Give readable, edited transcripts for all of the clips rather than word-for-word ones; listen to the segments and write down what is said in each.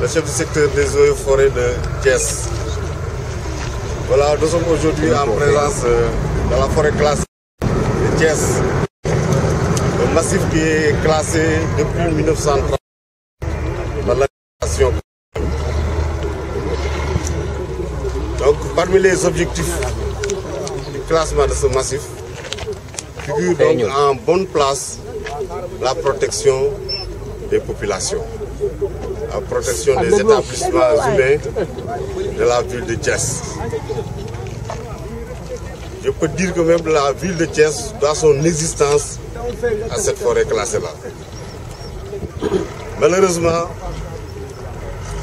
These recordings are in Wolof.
le chef du secteur des eaux et forêts de Thiès. Voilà, nous sommes aujourd'hui en présence de la forêt classée de Thiès. Un massif qui est classé depuis 1930 par l'administration. Donc, parmi les objectifs du classement de ce massif, figure donc en bonne place la protection des populations, la protection des établissements humains de la ville de Thiès. Je peux dire que même la ville de Thiès doit son existence à cette forêt classée-là. Malheureusement,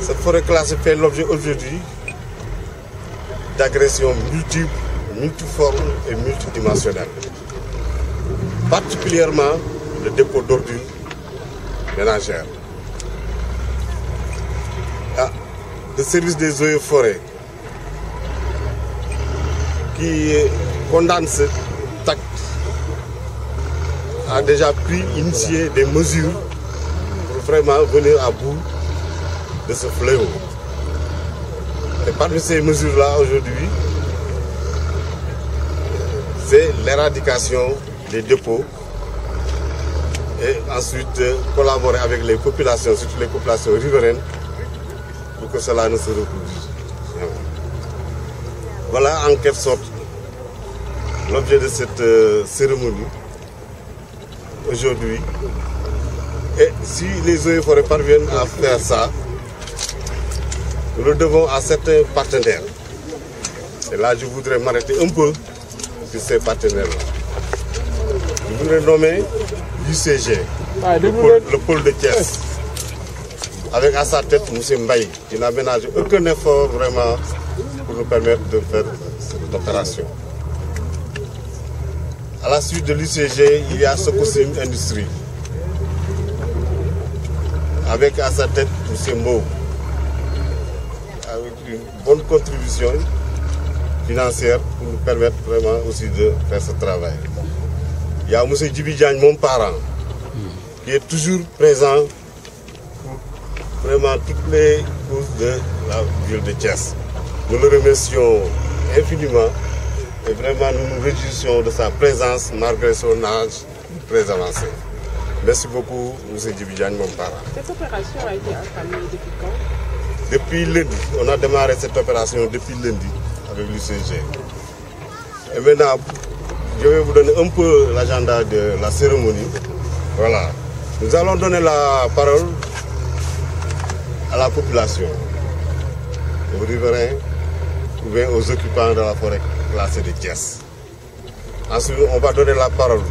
cette forêt classée fait l'objet aujourd'hui d'agressions multiples, multiformes et multidimensionnelles. Particulièrement le dépôt d'ordures ménagères. Le service des eaux et forêts qui condamne cet acte a déjà initié des mesures pour vraiment venir à bout de ce fléau. Et parmi ces mesures-là aujourd'hui, c'est l'éradication des dépôts et ensuite collaborer avec les populations, surtout les populations riveraines, pour que cela ne se reproduise. Voilà en quelque sorte l'objet de cette cérémonie aujourd'hui. Et si les eaux et forêts parviennent à faire ça, nous le devons à certains partenaires. Et là, je voudrais m'arrêter un peu sur ces partenaires-là. Je voudrais nommer l'UCG, le pôle de Thiès, avec à sa tête M. Mbaye, qui n'a ménagé aucun effort vraiment pour nous permettre de faire cette opération. À la suite de l'UCG, il y a Socosim Industrie, avec à sa tête M. Mou, avec une bonne contribution financière pour nous permettre vraiment aussi de faire ce travail. Il y a M. Djibi Diagne, mon parent, qui est toujours présent pour vraiment toutes les causes de la ville de Thiès. Nous le remercions infiniment et vraiment nous nous réjouissons de sa présence malgré son âge très avancé. Merci beaucoup, M. Djibi Diagne, mon parent. Cette opération a été entamée depuis quand? Depuis lundi. On a démarré cette opération depuis lundi avec l'UCG. Et maintenant, je vais vous donner un peu l'agenda de la cérémonie. Voilà. Nous allons donner la parole à la population, aux riverains ou bien aux occupants de la forêt classée de Thiès. Ensuite, on va donner la parole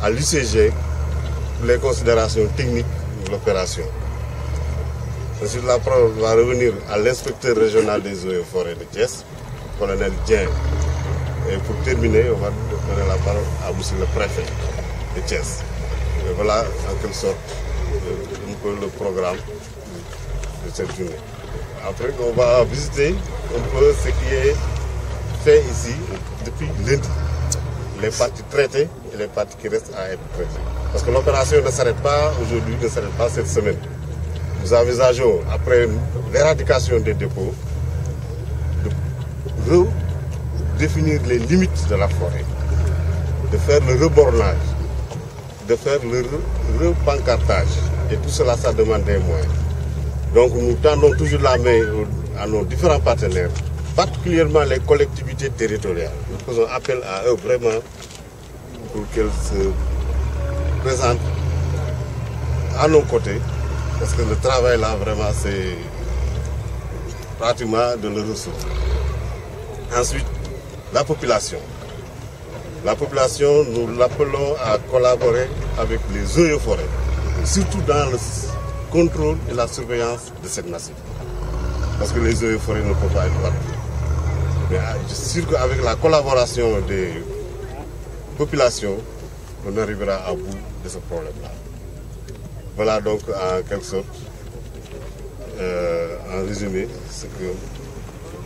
à l'UCG pour les considérations techniques de l'opération. Ensuite, la parole va revenir à l'inspecteur régional des eaux et forêts de Thiès, colonel Dien. Et pour terminer, on va donner la parole à monsieur le préfet de Thiès. Et voilà en quelque sorte un peu le programme de cette journée. Après, on va visiter un peu ce qui est fait ici depuis lundi. Les parties traitées et les parties qui restent à être traitées. Parce que l'opération ne s'arrête pas aujourd'hui, ne s'arrête pas cette semaine. Nous envisageons, après l'éradication des dépôts, de redéfinir les limites de la forêt, de faire le rebornage, de faire le repancartage. Et tout cela, ça demande des moyens. Donc nous tendons toujours la main à nos différents partenaires, particulièrement les collectivités territoriales. Nous faisons appel à eux vraiment pour qu'elles se présentent à nos côtés. Parce que le travail là, vraiment, c'est pratiquement de leur ressource. Ensuite, la population. La population, nous l'appelons à collaborer avec les eaux et forêts, surtout dans le contrôle et la surveillance de cette massif. Parce que les eaux et forêts ne peuvent pas être partout. Mais je suis sûr qu'avec la collaboration des populations, on arrivera à bout de ce problème-là. Voilà donc en quelque sorte, en résumé, ce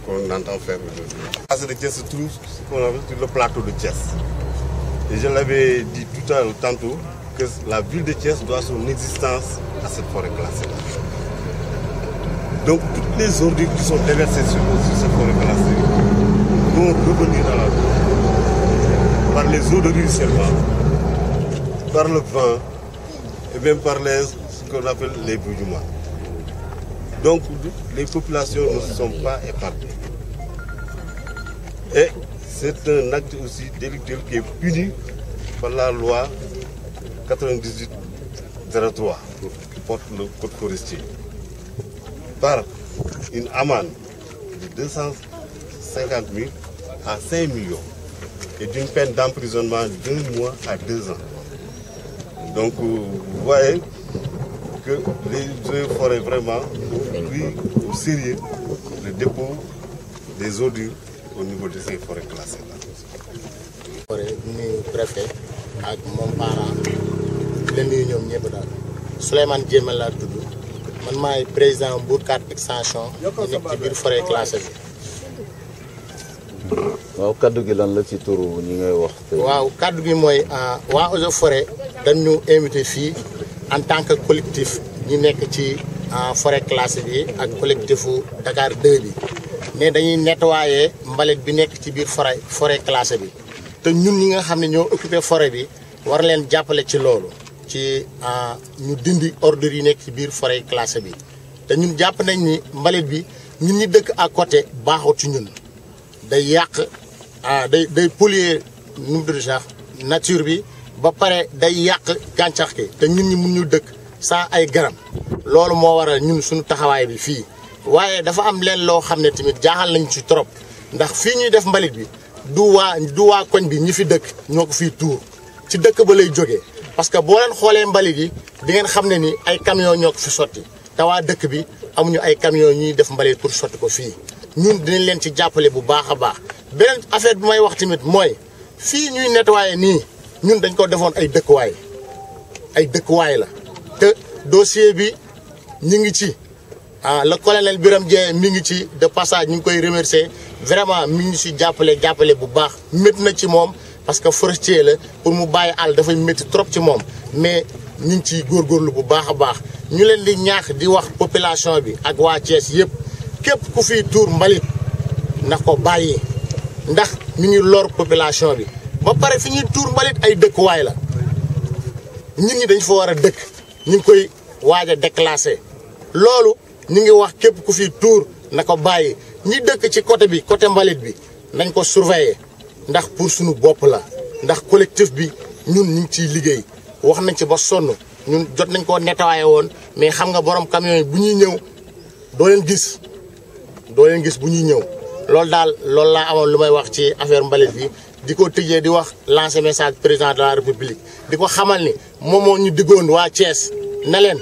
qu'on entend faire aujourd'hui. La place de Thiès se trouve sur le plateau de Thiès. Et je l'avais dit tout à l'heure tantôt que la ville de Thiès doit son existence à cette forêt classée. Donc toutes les ordures qui sont déversées sur cette forêt classée vont revenir dans la rue par les eaux de ruissellement, par le vent et même par ce qu'on appelle les bouillements. Donc les populations ne sont pas épargnées. Et c'est un acte aussi délictueux qui est puni par la loi 98-03 qui porte le code forestier par une amende de 250 000 à 5 millions et d'une peine d'emprisonnement d'1 mois à 2 ans. Donc vous voyez que les eaux forêts vraiment ont pris au sérieux le dépôt des ordures au niveau de ces forêts classées là. forêt nuyu préfet ak moom parent la nuyu ñoom ñëpp daal Souleymane Diémé laa tudd man maay président Mbourkat extension di nekk ci biir forêt classée bi. waaw kaddu gi lan la ci turu ñi ngay wax. waaw kaddu gi mooy waa Eaux et Forêts dañu invité fii en tant que collectif ñu nekk ci forêt classée bi ak collectifu Dakar 2 bi ne dañuy nettoyer mbalit bi nekk ci biir forêt classée bi te ñun ñi nga xam ne ñoo occupé forêt bi war leen jàppale ci loolu ci ñu dindi ordures yi nekk ci biir forêt classée bi te ñun jàpp nañ ni mbalit bi ñun ñi dëkk à côté baaxut ci ñun day yàq day polluer nu mu tudd sax nature bi ba pare day yàq gàncax gi te ñun ñi mun ñu dëkk sans ay garab loolu moo waral ñun suñu taxawaay bi fii waaye dafa am leen loo xam ne tamit jaaxal nañ ci trop ndax fii ñuy def mbalit bi du waa koñ bi ñi fi dëkk ñoo ko fii tuur ci dëkk ba lay jógee parce que boo leen xoolee mbalit yi di ngeen xam ne ni ay camion ñoo ko fi sotti te waa dëkk bi amuñu ay camion ñuy def mbalit pour sotti ko fii ñun dinañ leen ci jàppale bu baax a baax beneen affaire bi may wax tamit mooy fii ñuy nettoyer nii ñun dañ ko defoon ay dëkkuwaay la te dossier bi ñu ngi ci le colonel Birame Dieng mi ngi ci de passage ñu ngi koy remercier vraiment mi ngi ci jàppale bu baax métti na ci moom parce que forestier la pour mu bàyyi àll dafay métti trop ci moom mais ñu ngi ciy góorgóorlu bu baax a baax ñu leen di ñaax di wax population bi ak waa Thiès yëpp képp ku fiy tuur mbalit na ko bàyyi ndax mi ngi lor population bi ba pare fi ñuy tuur mbalit ay dëkkuwaay la nit ñi dañ fa war a dëkk ñu ngi koy waaj a déclassé loolu ñu ngi wax képp ku fi tuur na ko bàyyi ñi dëkk ci côté bi côté mbalit bi nañ ko surveiller ndax pour suñu bopp la ndax collectif bi ñun ñu ngi ciy liggéey wax nañ ci ba sonn ñun jot nañ koo nettoyé woon mais xam nga borom camion yi bu ñuy ñëw doo leen gis bu ñuy ñëw loolu laa amoon lu may wax ci affaire mbalit bi di ko tëjee di wax lancer message président de la république di ko xamal ni moom moo ñu diggoon waa Thiès na leen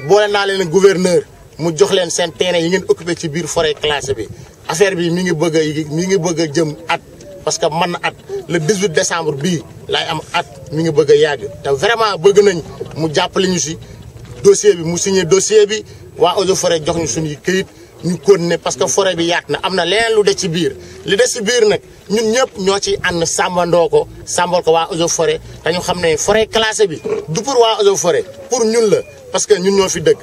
boole naa leen gouverneur mu jox leen seen terrain yi ngeen occupé ci biir forêt classée bi affaire bi mi ngi bëgg a jëm at parce que man na at le 18 décembre bii laay am at mi ngi bëgg a yàgg te vraiment bëgg nañ mu jàppale ñu si dossier bi mu signé dossier bi waa Eaux et Forêts jox ñu suñuy këyit ñu continuer parce que forêt bi yaat na am na leneen lu des ci biir li des ci biir nag ñun ñëpp ñoo ci ànd sàmbal ko waa Eaux et Forêts te ñu xam ne forêt classée bi du pour waa Eaux et Forêts pour ñun la parce que ñun ñoo fi dëkk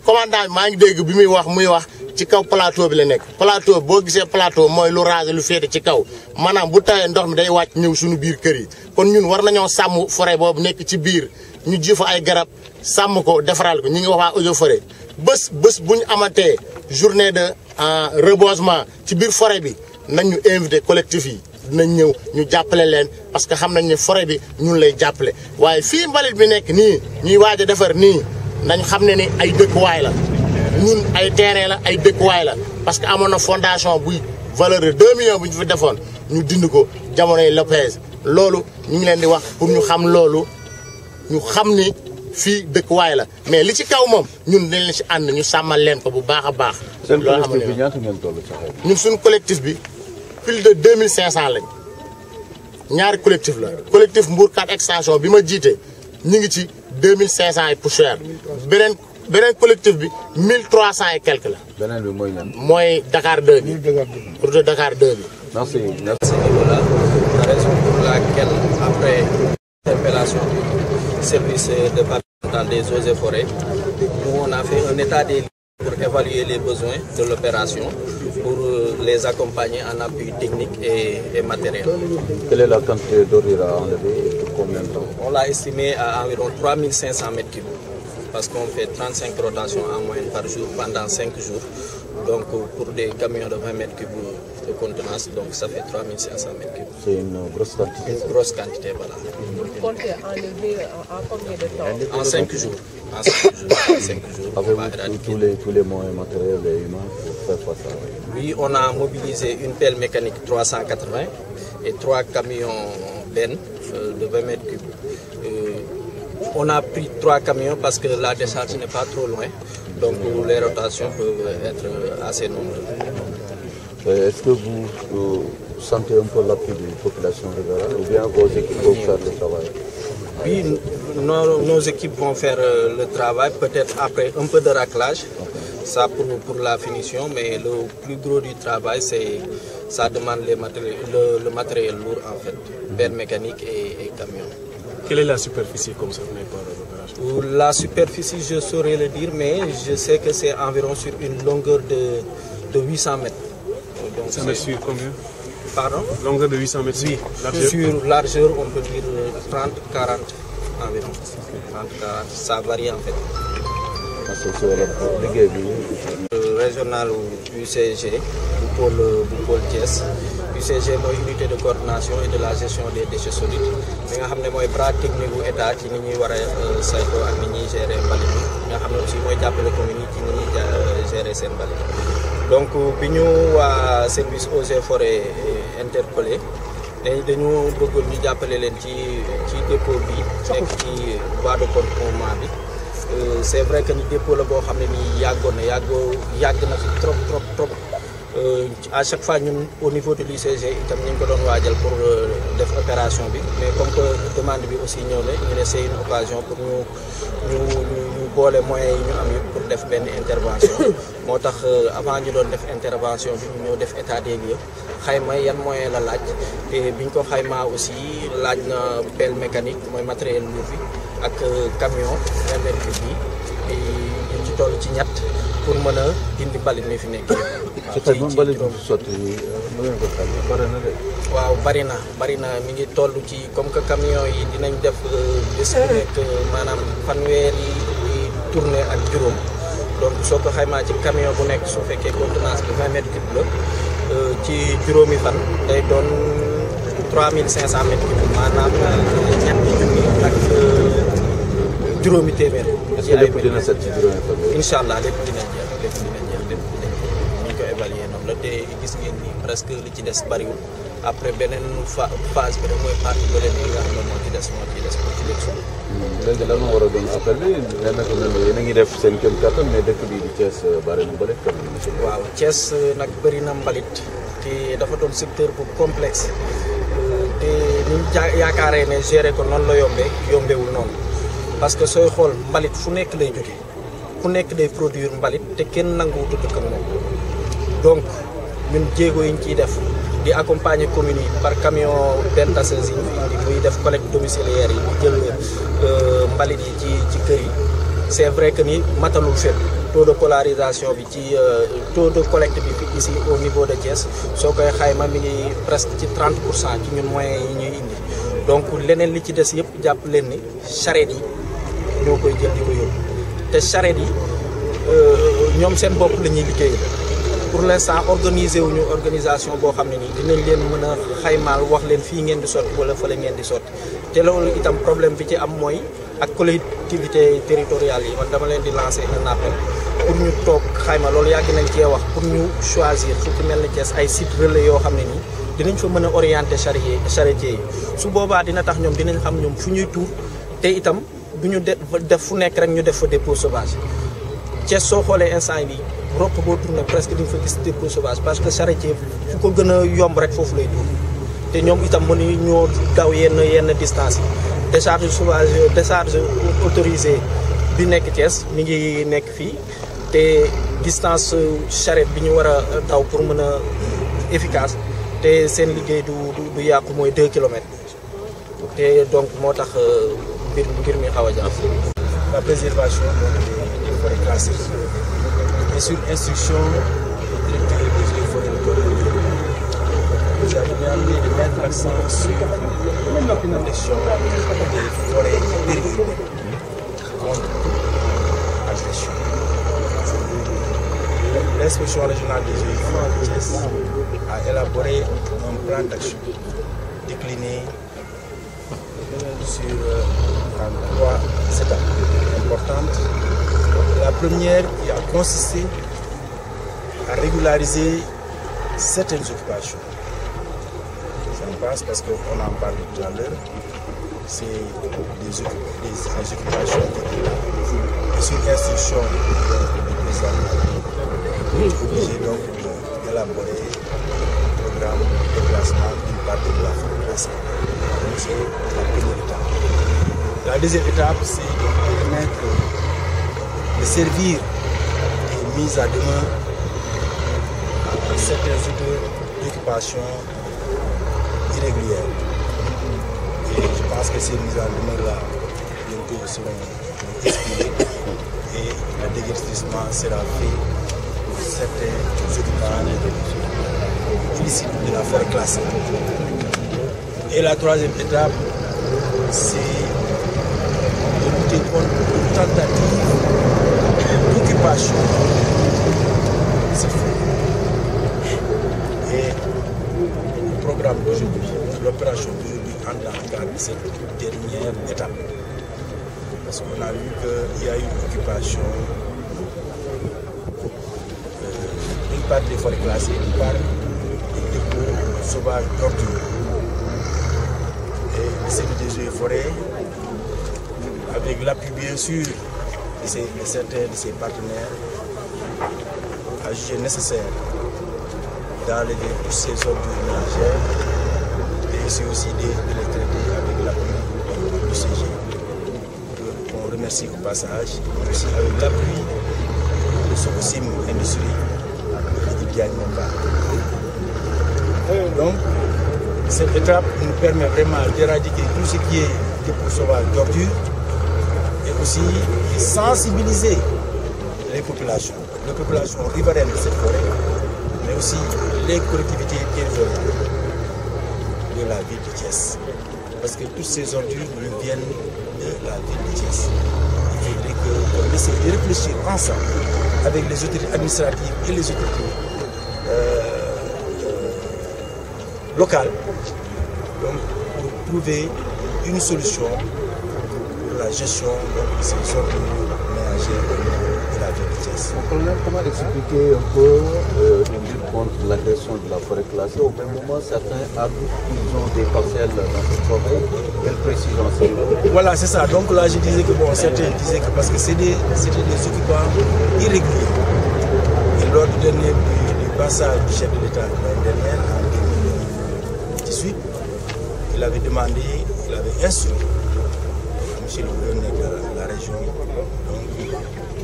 commandant bi maa ngi dégg bi muy wax ci kaw plateau bi la nekk plateau boo gisee plateau mooy lu rasé lu féete ci kaw maanaam bu tawee ndox mi day wàcc ñëw suñu biir kër yi kon ñun war nañoo sàmm forêt boobu nekk ci biir ñu ji fa ay garab sàmm ko defaral ko ñu ngi wax waa Eaux et Forêts bés bu ñu amatee journée de reboisement ci biir forêt bi nañ ñu invité collectif yi dinañ ñëw ñu jàppale leen parce que xam nañ ne forêt bi ñun lay jàppale waaye fii mbalit bi nekk nii ñuy waaj a defar nii nañ xam ne ni ay dëkkuwaay la ñun ay terrain la ay dëkkuwaay la parce que amoon na fondation buy valeur de 2 millions bu ñu fi defoon ñu dind ko jamonoy Lopez loolu ñu ngi leen di wax pour ñu xam loolu ñu xam ni fii dëkkuwaay la mais li ci kaw moom ñun dañ leen si ànd ñu sàmmal leen ko bu baax a baax. loolu xam collectif bi ñaata ngeen toll sax ñun suñu collectif bi plus de 2500 lañ ñaari collectif la collectif Mbourkat extension bi ma jiite ñu ngi ci 2500 et poussière beneen collectif bi 1300 et quelque la. beneen bi mooy ñan. mooy Dakar 2 bi. pour de Dakar 2 bi. merci. Voilà la raison pour laquelle après l'interpellation du service départemental des Eaux et Forêts, nous on a fait un état des pour évaluer les besoins de l'opération, pour les accompagner en appui technique et matériel. Quelle est la quantité d'eau à enlever et pour combien de temps? On l'a estimé à environ 3500 mètres cubes parce qu'on fait 35 rotations en moyenne par jour pendant 5 jours. Donc pour des camions de 20 mètres cubes de contenance, donc ça fait 3500 mètres cubes. C'est une grosse quantité. Une grosse quantité, voilà. Vous comptez enlever en combien de temps? En 5 jours. En 5 jours. Avez-vous tous les moyens matériels et humains pour faire face à ça? Oui, on a mobilisé une pelle mécanique 380 et 3 camions bennes de 20 mètres cubes. On a pris 3 camions parce que la décharge n'est pas trop loin. Donc les rotations peuvent être assez nombreuses. Est-ce que vous sentez un peu l'appui de la population rurale ou bien vos équipes vont faire le travail? Oui, nos équipes vont faire le travail, peut-être après un peu de raclage, ça pour la finition, mais le plus gros du travail, ça demande le matériel lourd en fait, pelle mécanique et camion. Quelle est la superficie concernée par l'opération? La superficie, je saurais le dire, mais je sais que c'est environ sur une longueur de 800 mètres. Donc, ça met sur combien? Pardon? Longueur de 800 mètres. Oui, largeur. Sur largeur, on peut dire 30-40 environ. 30-40, ça varie en fait. Régional UCG, du pôle Thiès. UCG mooy unité de coordination et de la gestion des déchets solides bi nga xam ne mooy bras technique bu état ci ni ñuy war a saytoo ak ni ñuy gérer mbalit bi nga xam ne aussi mooy jàppale commune yi ci ni ñuy gérer seen mbalit. Donc bi ñu waa service eaux et forêts interpellé dañu bëggoon ñu jàppale leen ci dépôt bi nekk ci voie de contournement bi. C'est vrai que ni dépôt la boo xam ne nii yàgg na fi trop. À chaque fois ñun au niveau de l'UCG itam ñu ngi ko doon waajal pour def opération bi mais comme que demande bi aussi ñëw na ñu ne c'est une occasion pour ñu boole moyens yi ñu am yëpp pour def benn intervention moo tax avant ñu doon def intervention bi ñu ñëw def état des lieux xayma yan moyen la laaj te biñ ko xaymaa aussi laaj na pelle mécanique mooy matériel lourd bi ak camion MRP bi ñu ci toll ci ñett pour mën a dindi mbalit mi fi nekk. waaw bari na mi ngi toll ci comme que camion yi dinañ def bés bu nekk maanaam fanweeri tournée ak juróom donc soo ko xaymaa ci camion bu nekk su fekkee contenance bi 20 mètres cubes la ci juróomi fan day doon 3500 mètres cubes maanaam ñetti junni ak juróomi téeméer. est-ce que lépp dina set ci juróomi fan? incha allah lépp dina jeex ñu ko évaluer noonu la te gis ngeen ni presque li ci des bariwul après beneen phase bi rek mooy partie bële bi nga xam ne moo ci des pour ci léegi suba. léegi lan moo war a doon appel bi yéen a ngi def seen kéem kattan mais dëkk bi di Thiès bari na mbalit. waaw Thiès nag bëri na mbalit te dafa doon secteur bu complexe te ni ñu yaakaaree ne gérer ko noonu la yombewul noonu parce que sooy xool mbalit fu nekk lay jóge fu nekk day produire mbalit te kenn nanguwut a dëkk ak moom donc ñun jéego yi ñu ciy def di accompagner communes yi par camion benn tasseuse yi ñu fi indi muy def collecte domiciliaire yi di jël mbalit yi ci kër yi c'est vrai que ni matalul fépp taux de polarisation bi ci taux de collecte bi fi ici au niveau de Thiès soo koy xayma mi ngi presque ci 30% ci ñun moyens yi ñuy indi donc leneen li ci des yëpp jàpp leen ni charrette yi ñoo koy jël di ko yóbbu te charrette yi ñoom seen bopp la ñuy liggéey pour l'instant wuñu organisation boo xam ne nii dinañ leen mën a xaymaal wax leen fii ngeen di sotti wala fële ngeen di sotti te loolu itam problème bi ci am mooy ak collectivité territoriale yi man dama leen di lancer un appel pour ñu toog xayma loolu yàgg nañ cee wax pour ñu choisir fu ci mel ni Thiès ay sites relais yoo xam ne nii dinañ fa mën a orienter charretier yi su boobaa dina tax ñoom dinañ xam ñoom fu ñuy tuur te itam du ñu def fu nekk rek ñu def fa dépôt sauvage Thiès soo xoolee instant bi ropp boo tourné presque di nga fa gis dépôt sauvage parce que charretier fu ko gën a yomb rek foofu lay tuur te ñoom itam mënuñu ñoo daw yenn distance yi décharge autorisée bi nekk Thiès mi ngi nekk fii te distance charrette bi ñu war a daw pour mën a efficace te seen liggéey du yàqu mooy 2 kilomètres te donc moo tax mbir mi xaw a jàpp. La préservation des forêts classées et sur instruction du directeur des eaux et forêts de Guadeloupe, nous avons demandé de mettre l'accent sur la protection des forêts périurbaines contre agression. L'inspection régionale des eaux et forêts de Thiès a élaboré un plan d'action décliné sur 3 étapes importantes. La première qui a consisté à régulariser certaines occupations. Ça me passe parce qu'on en parle tout à l'heure. C'est des occupations et sur instruction du président, obligé donc d'élaborer un programme de déplacement d'une partie de la forêt classée. C'est la première étape. La deuxième étape, c'est de permettre de servir des mises à demeure à certains auteurs d'occupation irrégulières. Et je pense que ces mises à demeure-là, bientôt seront expirées et le déguerpissement sera fait pour certains occupants illicites de la forêt classée. Et la troisième étape, c'est de lutter contre une tentative d'occupation de cette forêt. Et le programme d'aujourd'hui, l'opération d'aujourd'hui entre dans le cadre de cette dernière étape. Parce qu'on a vu qu'il y a eu une occupation d'une part des forêts classées, d'une part des dépôts sauvages d'ordures. Et le service des eaux et forêts, avec l'appui bien sûr de certains de ses partenaires, a jugé nécessaire d'enlever tous ces ordures ménagères et aussi de les traiter avec l'appui du CG. On remercie au passage, mais aussi avec l'appui de Socosim Industrie et du Diagne Momba. Donc, cette étape nous permet vraiment d'éradiquer tout ce qui est dépôt sauvage d'ordures et aussi de sensibiliser les populations riveraines de cette forêt, mais aussi les collectivités territoriales de la ville de Thiès. Parce que toutes ces ordures nous viennent de la ville de Thiès. Il faudrait qu'on essaie de réfléchir ensemble avec les autorités administratives et les autorités locales, donc, pour trouver une solution pour la gestion de ces ordures ménagères de la ville de Thiès. Comment expliquer un peu une lutte contre l'agression de la forêt classée? Au même moment, certains adultes qui ont des parcelles dans cette forêt, quelle précision c'est? Voilà, c'est ça. Donc là, je disais que bon, certains disaient que parce que c'était des occupants irréguliers. Et lors du dernier du passage du chef de l'État l'année dernière, en 2018, il avait demandé, il avait instruit M. le gouverneur de la région donc,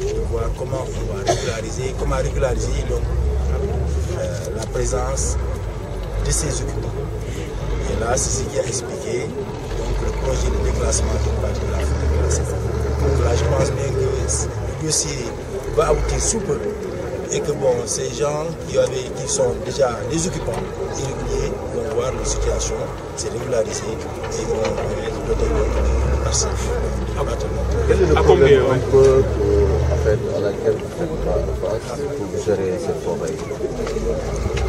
de voir comment on va régulariser donc, la présence de ces occupants. Et là, c'est ce qui a expliqué donc, le projet de déclassement d'une partie de la forêt classée. Donc là, je pense bien que le dossier va aboutir sous peu et que bon, ces gens qui sont déjà des occupants irréguliers vont voir leur situation, c'est régularisé et vont être dotés de parcelles. Quel est le problème un peu à laquelle vous faites face pour gérer cette forêt?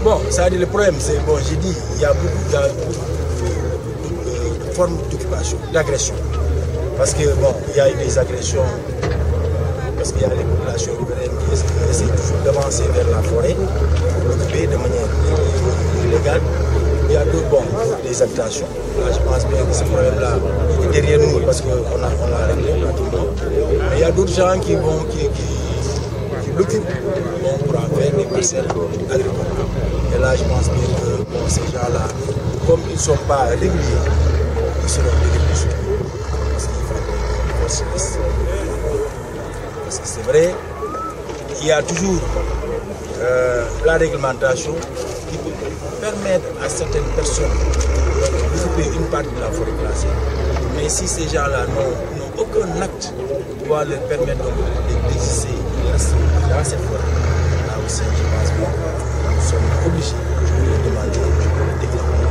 Bon, ça a dit le problème, c'est bon, j'ai dit, il y a beaucoup de formes d'occupation, d'agression. Parce que bon, il y a eu des agressions, parce qu'il y a les populations riveraines qui essaient toujours d'avancer vers la forêt pour l'occuper de manière illégale. Il y a d'autres, des habitations. Là, je pense bien que ce problème-là est derrière nous parce qu'on l'a réglé pratiquement. Mais il y a d'autres gens qui l'occupent pour en faire des parcelles agricoles. Et là, je pense bien que ces gens-là, comme ils ne sont pas réguliers, ils seront déguerpis. Parce qu'il faut se laisser. Parce que c'est vrai, il y a toujours la réglementation qui peut permettre à certaines personnes d'occuper une partie de la forêt classée. Mais si ces gens-là n'ont aucun acte qui va leur permettre d'exister dans cette forêt, là aussi, je pense que nous sommes obligés de demander le développement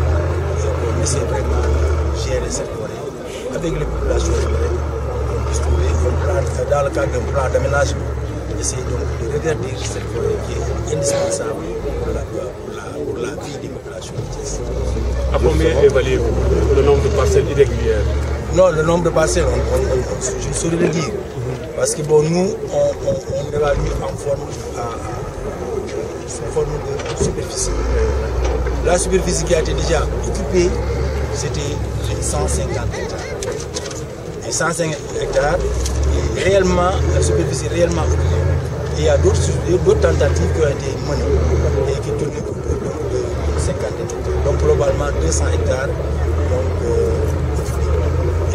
et qu'on essaie vraiment de gérer cette forêt avec les populations riveraines. On puisse trouver un plan, dans le cadre d'un plan d'aménagement, essayer donc de reverdir cette forêt qui est indispensable pour la vie des populations de Thiès. À combien évaluez-vous le nombre de parcelles irrégulières? Non, le nombre de parcelles, je ne saurais le dire. Parce que bon, nous, on évalue sous forme de superficie. La superficie qui a été déjà occupée, c'était les 150 hectares. Et 150 hectares, réellement, la superficie est réellement occupée. Et il y a d'autres tentatives qui ont été menées et qui tournent autour de 50 hectares. Donc globalement 200 hectares.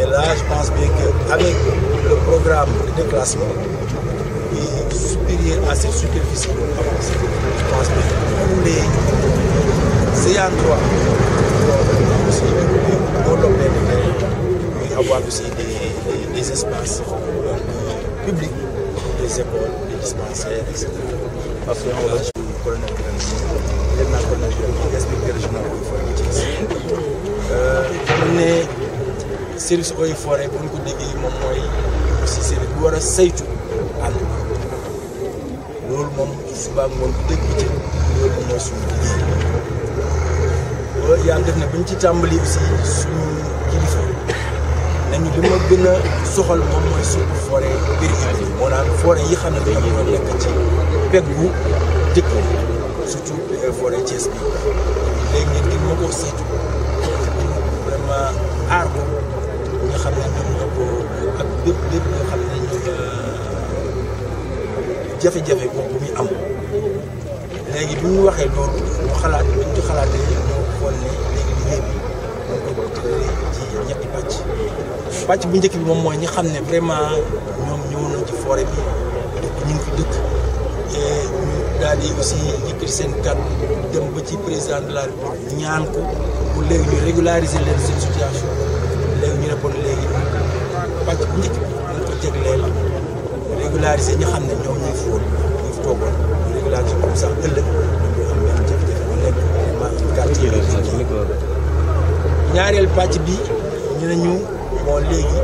Et là, je pense bien qu'avec le programme de déclassement qui est supérieur à cette superficie, je pense que tous les ayants droit vont aussi développer et avoir aussi des espaces publics, des écoles, des dispensaires, etc. Parce que là, je suis colonel de l'inspecteur régional de forêt. Service eaux et forêt bu ñu ko déggee moom mooy aussi service bu war a saytu àll loolu moom suba ngoon bu dégg ci loolu mooy suñu liggéey yàlla def na bu ñu ci tàmbali aussi suñu kilifa nañu li ma gën a soxal moom mooy suñu forêt périurbaine moo naan forêt yi xam ne dañoo nekk ci peggu dëkk surtout forêt Thiès bi léegi nit ki moo ko saytu vraiment aar ko nga xam ne ñoom ñoo ko ak bépp nga xam ne ñoo jafe-jafe boobu muy am léegi bi ñu waxee loolu ñu xalaat bi ñu ci xalaatee ñoo xool ne léegi liggéey bi moom ko tëralee ci ñetti pàcc bu njëkk bi moom mooy ñi xam ne vraiment ñoom ñëw nañ ci forêt bi dëkk ñu ngi fi dëkk et ñu daal di aussi yëkkati seen kàddu dem ba ci président de la République ñaan ko pour léegi ñu régulariser leen seen situation léegi ñu ne kon léegi pàcc bu njëkk bi ñu ko jégleel régulariser ñi xam ne ñoom ñuy fóon ñu fi toogoon ñu régulariser comme ça ëllëg ñu am benn jafe-jafe bu nekk vraiment quartier ñaareel pàcc bi ñu ne ñu moo léegi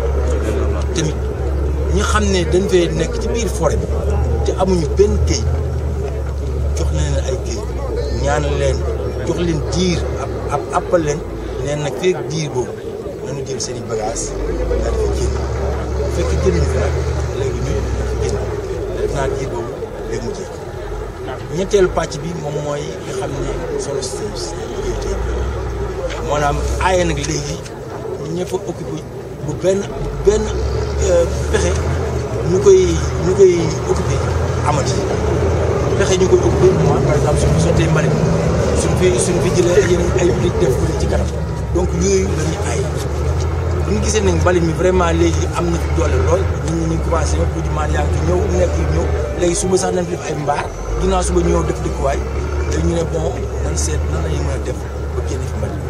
tamit ñi xam ne dañ fee nekk ci biir forêt bi te amuñu benn këyit jox na leen ay këyit ñaan leen jox leen diir ab appal leen neen nag feeg diir boobu nañu jël seen i bagage daal di génn bu fekkee génn fi nag léegi ñu génn def naa diir boobu léegi mu jeex ñetteelu pàcc bi moom mooy nga xam ne solo si liggéey tey maanaam aaye nag léegi ñëpp a occupé bu benn pexe ñu koy occupé amati pexe ñu koy occupé moi par exemple suñu sottee mbalit suñ fi jëlee yeneen ay nit def ko ci kanam donc yooyu la ñuy aaye bu ñu gisee nañ mbalit mi vraiment léegi am na fi doole lool nit ñi ñu commencé na produit yaa ngi fi ñëw nekk yi ñëw léegi suba sax nañ fi def ay mbaar ginnaaw suba ñëw def dëkkuwaay léegi ñu ne bon nañ seet nan la ñuy mën a def ba génne fi mbalit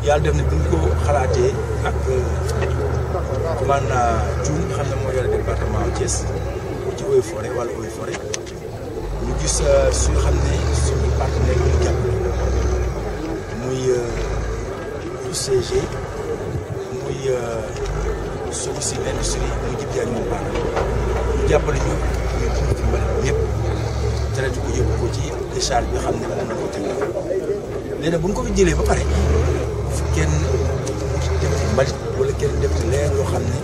yàlla def na bi ñu ko xalaatee ak commandant Diouf nga xam ne moo yore département Thiès ci eaux et forêt wala eaux et forêt ñu gis suñu xam ne suñu partenaire ñu jàpp muy UCG muy Solusi industrie muy jib jaay ñu baax ñu jàppale ñu dund fi mbalit ñëpp traité ko yóbbu ko ci décharge bi xam ne moom la ko teg léegi nag bu ñu ko fi jëlee ba pare kenn def ci mbalit wala kenn def ci leen loo xam ne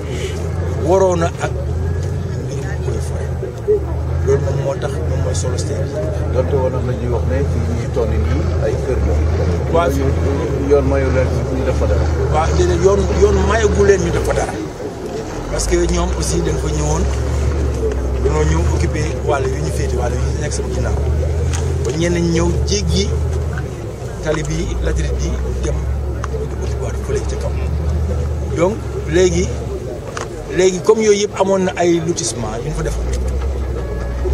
waroon na ak mbirum eaux et forêt loolu moom moo tax moom mooy solo si donte waroon nañuy wax ne fii ñuy toll nii ay kër la. waaw yoon mayu leen ñu def fa dara. waaw déedéet yoon mayagu leen ñu def fa dara parce que ñoom aussi dañ fa ñëwoon dañoo ñëw occupé wàll yu ñu féete wàll yu ñu nekk sama ginnaaw ba ñenn ñi ñëw jéggi tali bi latérite bi dem di uti waat fële ca kaw donc léegi comme yooyu yëpp amoon na ay lotissement yu ñu fa def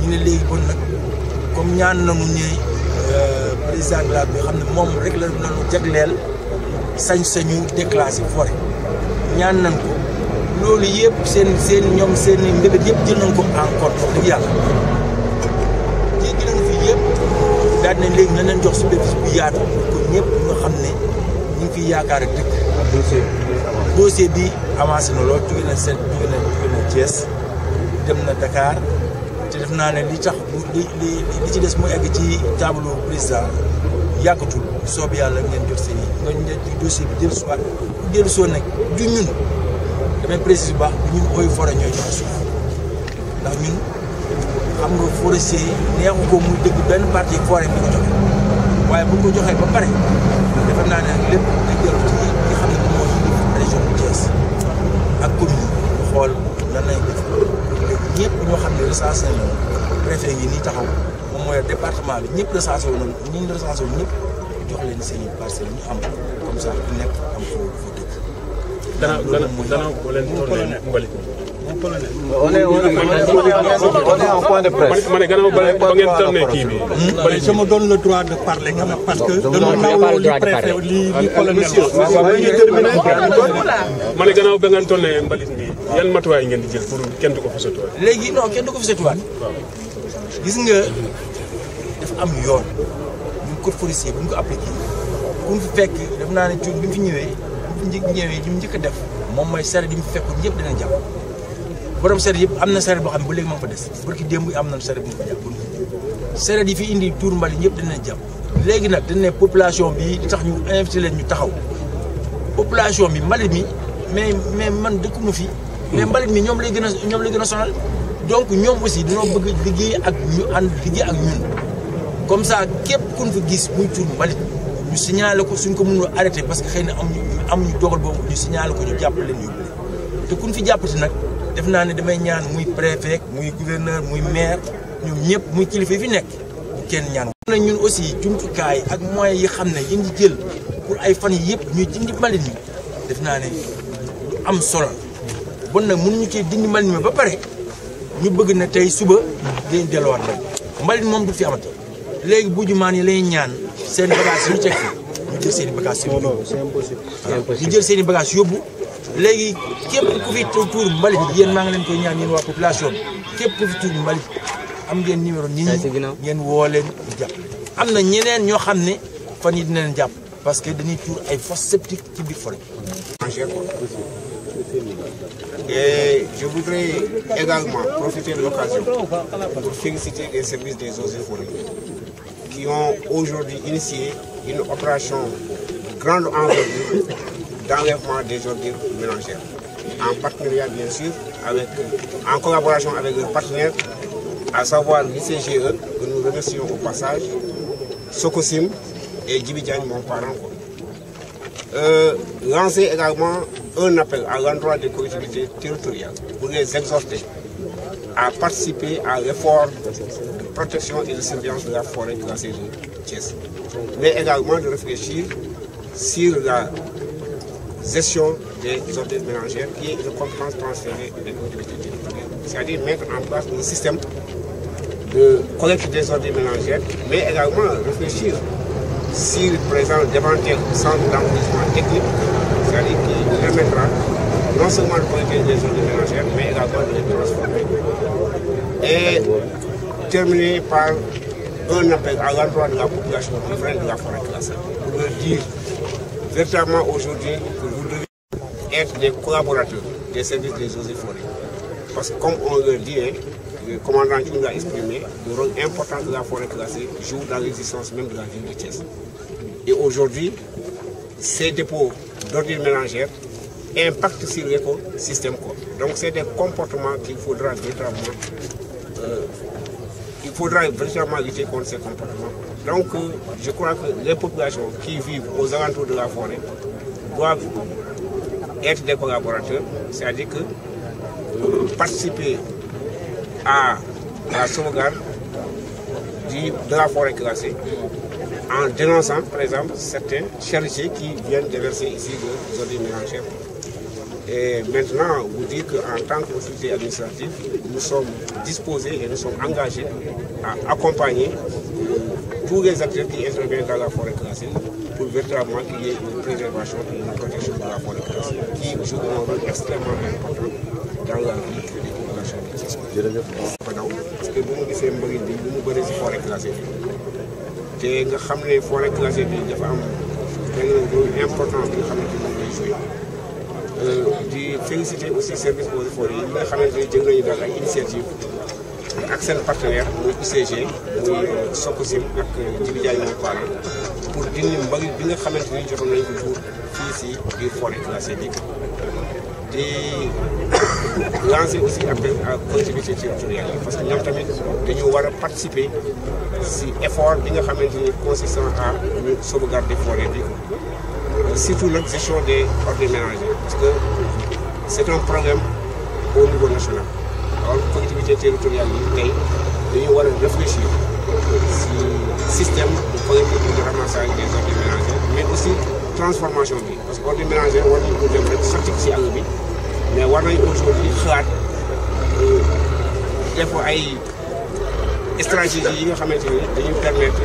ñu ne léegi bon nag comme ñaan nañu ne président de la bi xam ne moom rek la nañu jagleel sañ-sañu déclassé forêt ñaan nañ ko loolu yëpp seen ñoom seen mbébét yëpp jël nañ ko en compte wax dëgg yàlla jéggi nañu fi daal nañ léegi na leen jox superficie bu yaatu pour ñëpp nga xam ne ñu ngi fiy yaakaar ak dëkk. dossier bi avancé na lool jóge na Thiès dem na Dakar te def naa ne li tax li ci des mu egg ci tableau président yàggatul soob yàlla ngeen jot seen i nga dossier bi dellu soo nekk du ñun damay préciser bu baax ñun Eaux et Forêts ñooy joxe suuf ndax ñun xam nga forestier neexu ko muy dëgg benn partie forêt bi ko joxe waaye bu ko joxee ba pare defe naa ne lépp day dellu ci ki xam ne moo région de Thiès ak commune yi xool lan lay def ñëpp ñoo xam ne recensé na préfet yi nii taxaw moom mooy département bi ñëpp recensé wu noonu ñi ñu recensé wu ñëpp jox leen seen i parcelles ñu am comme ça ku nekk am foo dëkk. danaa boo leen tourné mbalit on est en point de presse. ma ne gannaaw ba ngeen tourné kii bi. Je me donne le droit de parler quand même parce que dañoo nawloo li préfet li colonel ma ne gannaaw ba ngeen tourné mbalit bi yan matuwaay ngeen di jël pour kenn du ko fa sotuwaat. léegi non kenn du ko fa sotuwaat. gis nga dafa am yoon ñu code forestier bu ñu ko appliqué ku ñu fi fekk def naa ne ci bi mu fi ñëwee li mu njëkk a def moom mooy sare di mu fi fekkoon ñëpp dina jàpp borom sare yëpp am na sare boo xam ne ba léegi moo fa des barki démb am na sare bu ñu ko jàpp sare yi fi indi tuur mbali ñëpp dina jàpp léegi nag dañ ne population bi di tax ñu invité leen ñu taxaw population bi mbalit mi mais man dëkkuma fi mais mbalit mi ñoom lay gën a sonal donc ñoom aussi dañoo bëgg liggéey ak ñu ànd liggéey ak ñun comme ça képp ku ñu fa gis muy tuur mbalit ñu signalé ko suñ ko mënul arrêté parce que xëy na amuñu dogal boobu ñu signalé ko ñu jàppale leen yóbbu te ku ñu fi jàppati nag def naa ne damay ñaan muy préfet muy gouverneur muy maire ñoom ñëpp muy kilifa yi fi nekk bu kenn ñaan. na ñun aussi jumtukaay ak moyens yi xam ne yéen di jël pour ay fan yi yëpp ñuy dindi mbalit mi def naa ne lu am solo bon nag mënuñu cee dindi mbalit mi ba pare ñu bëgg na tey suba dañ delluwaat mbalit moom du fi amati léegi bu jumaan yi lay ñaan seen bagage yi ñu teg ñu jël seen i bagage yóbbu. c'est impossible. ñu jël seen i bagage yóbbu léegi képp ku fi tuur mbalit yéen maa ngi leen koy ñaan yéen waa population bi képp ku fi tuur mbalit am ngeen numéro nit ñi ngeen woo leen di jàpp am na ñeneen ñoo xam ne fan yi dina leen jàpp parce que dañuy tuur ay fosse septique ci biir forêt. Et je voudrais également profiter de l'occasion pour féliciter les services des Eaux et Forêts qui ont aujourd'hui initié une opération de grande envergure d'enlèvement des ordures ménagères. En partenariat bien sûr, en collaboration avec leurs partenaires, à savoir l'ICGE, que nous remercions au passage, Sokosim et Djibidjan, mon parent. Lancer également un appel à l'endroit des collectivités territoriales pour les exhorter à participer à l'effort de protection et de surveillance de la forêt classée de Thiès, mais également de réfléchir sur la gestion des ordures ménagères qui est une compétence transférée des collectivités territoriales. C'est-à-dire mettre en place un système de collecte des ordures ménagères, mais également réfléchir sur par exemple d'éventuels centres d'enregistrement technique, c'est-à-dire qui permettra non seulement de collecter des ordures ménagères, mais également de les transformer. Et terminer par un appel à l'endroit de la population riveraine de la forêt classée, pour leur dire véritablement aujourd'hui que vous devez être des collaborateurs des services des Eaux et Forêts. Parce que comme on le dit, le commandant qui nous l'a exprimé, le rôle important de la forêt classée joue dans l'existence même de la ville de Thiès. Et aujourd'hui, ces dépôts d'ordures ménagères impactent sur l'écosystème. Donc c'est des comportements qu'il faudra véritablement lutter contre ces comportements. Donc je crois que les populations qui vivent aux alentours de la forêt doivent être des collaborateurs, c'est-à-dire que participer à la sauvegarde de la forêt classée en dénonçant par exemple certains charretiers qui viennent déverser ici des ordures ménagères. Et maintenant, vous dire qu'en tant qu'autorité administrative, nous sommes disposés et nous sommes engagés à accompagner tous les acteurs qui interviennent dans la forêt classée pour véritablement qu'il y ait une préservation et une protection de la forêt classée qui joue un rôle extrêmement important dans la vie des populations de Thiès. Parce que nous avons dit que nous avons forêt classée. te nga xam ne forêt classée bi dafa am benn rôle important bi nga xamante ni moom lay joué di féliciter aussi service eaux et forêts yi nga xamante ni jël nañu daal ay initiative ak seen partenaire muy UCG muy Sococim ak Djibi Ndiaye mooy parent pour dindi mbalit bi nga xamante ni jotoon nañ ko tuur fii si biir forêt classée bi di lancer aussi appel à collectivité territoriale parce que ñoom tamit dañu war a participer si effort bi nga xamante ni consistant à ñu sauvegarder forêt bi surtout la gestion des ordures ménagères parce que c'est un problème au niveau national. Alors collectivité territoriale yi tey dañu war a réfléchir si système de collecte et de ramassage des ordures ménagères mais aussi transformation bi parce que ordures ménagères war nañu ko dem rek sotti si àll bi mais war nañu aujourd'hui xalaat def ay stratégie yi nga xamante ni dañuy permettre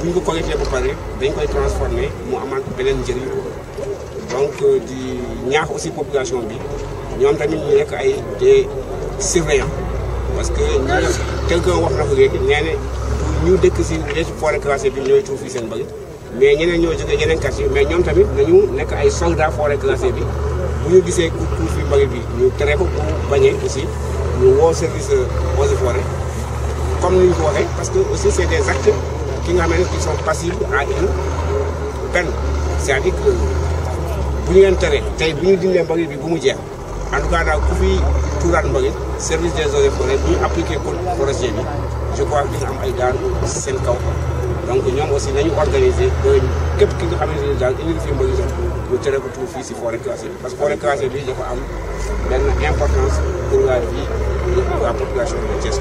bu ñu ko collecté ba pare dañ koy transformer mu amaat beneen njëriñ donc di ñaax aussi population bi ñoom tamit ñu nekk ay des surveillants parce que quelqu'un wax na ko léegi nee na ñu dëkk si forêt classée bi ñooy tuur fii seen bëgg mais ñeneen ñoo jógee yeneen quartier mais ñoom tamit nañu nekk ay soldats forêt classée bi bu ñu gisee ku tuur fii bëgg bi ñu tere ko pour bañee aussi ñu woo service eaux et forêts comme ni ñu ko waxee parce que aussi c'est des actes qui nga xam ne qui sont passibles à une peine c'est-à-dire que bu ñu leen tere tey bu ñu dindee mbalit bi bu mu jeex en tout cas daal ku fi tuuraat mbalit service des eaux et forêts bu ñu appliqué code forestier bi je crois que dina am ay daan seen kaw donc ñoom aussi nañu organiser ba képp ki nga xamante ne daal indi fi mbalitam ñu tere ko tuur fii si forêt classée bi parce que forêt classée bi dafa am benn importance pour la vie de la population de Thiès.